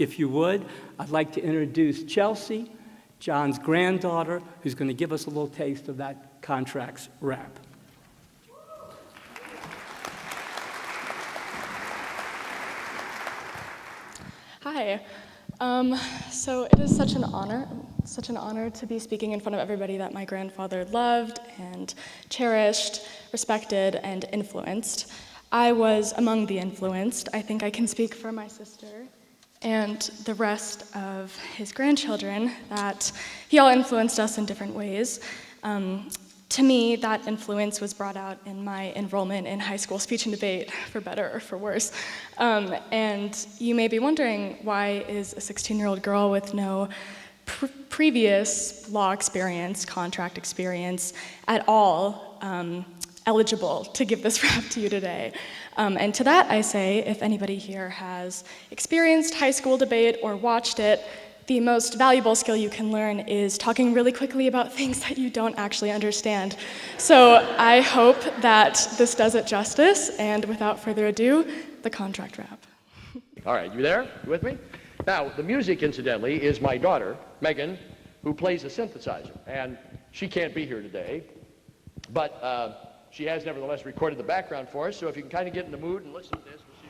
If you would, I'd like to introduce Chelsea, John's granddaughter, who's going to give us a little taste of that contracts rap. Hi. So it is such an honor to be speaking in front of everybody that my grandfather loved and cherished, respected, and influenced. I was among the influenced. I think I can speak for my sister and the rest of his grandchildren that he all influenced us in different ways. To me, that influence was brought out in my enrollment in high school speech and debate, for better or for worse. And you may be wondering, why is a 16-year-old girl with no previous law experience, contract experience at all, eligible to give this rap to you today? And to that I say, if anybody here has experienced high school debate or watched it, the most valuable skill you can learn is talking really quickly about things that you don't actually understand. So I hope that this does it justice, and without further ado, the contract rap. All right, you there? You with me? Now, the music, incidentally, is my daughter, Megan, who plays a synthesizer, and she can't be here today, but she has nevertheless recorded the background for us, so if you can kind of get in the mood and listen to this, we'll see.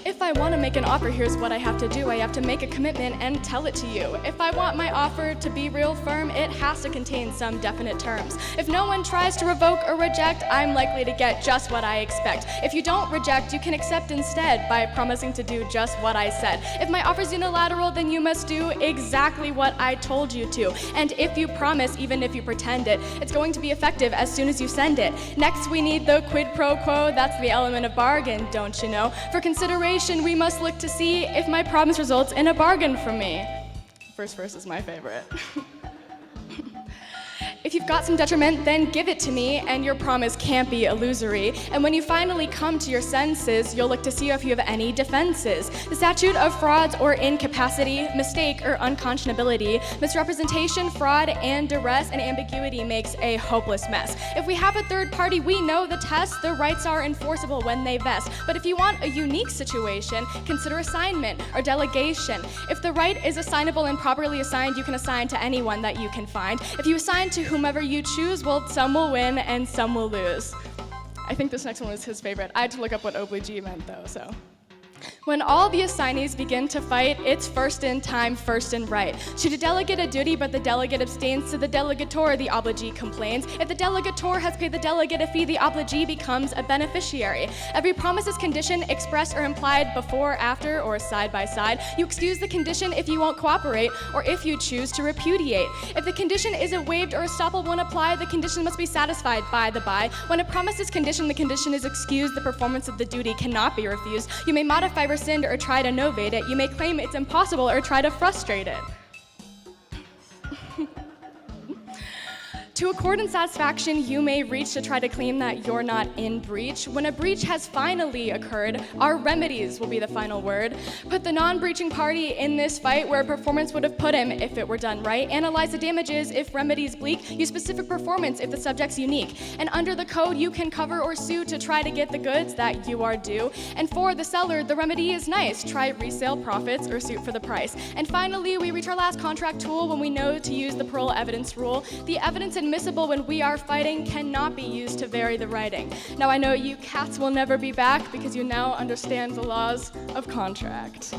If I want to make an offer, here's what I have to do. I have to make a commitment and tell it to you. If I want my offer to be real firm, it has to contain some definite terms. If no one tries to revoke or reject, I'm likely to get just what I expect. If you don't reject, you can accept instead by promising to do just what I said. If my offer's unilateral, then you must do exactly what I told you to. And if you promise, even if you pretend it, it's going to be effective as soon as you send it. Next, we need the quid pro quo. That's the element of bargain, don't you know? For consideration, we must look to see if my promise results in a bargain from me. First verse is my favorite. If you've got some detriment, then give it to me, and your promise can't be illusory. And when you finally come to your senses, you'll look to see if you have any defenses. The statute of frauds or incapacity, mistake or unconscionability, misrepresentation, fraud, and duress and ambiguity makes a hopeless mess. If we have a third party, we know the test. The rights are enforceable when they vest. But if you want a unique situation, consider assignment or delegation. If the right is assignable and properly assigned, you can assign to anyone that you can find. If you assign to whomever you choose, well, some will win and some will lose. I think this next one was his favorite. I had to look up what obligee meant, though, so. When all the assignees begin to fight, it's first in time, first in right. Should a delegate a duty but the delegate abstains, to the delegator the obligee complains. If the delegator has paid the delegate a fee, the obligee becomes a beneficiary. Every promise is condition, expressed or implied, before, after, or side by side. You excuse the condition if you won't cooperate, or if you choose to repudiate. If the condition isn't waived or estoppel won't apply, the condition must be satisfied by the by. When a promise is conditioned, the condition is excused. The performance of the duty cannot be refused. You may modify, rescind, or try to novate it. You may claim it's impossible or try to frustrate it. To accord in satisfaction, you may reach to try to claim that you're not in breach. When a breach has finally occurred, our remedies will be the final word. Put the non-breaching party in this fight where performance would have put him if it were done right. Analyze the damages if remedies bleak. Use specific performance if the subject's unique. And under the code, you can cover or sue to try to get the goods that you are due. And for the seller, the remedy is nice. Try resale profits or suit for the price. And finally, we reach our last contract tool when we know to use the parole evidence rule. The evidence admissible when we are fighting cannot be used to vary the writing. Now I know you cats will never be back because you now understand the laws of contract.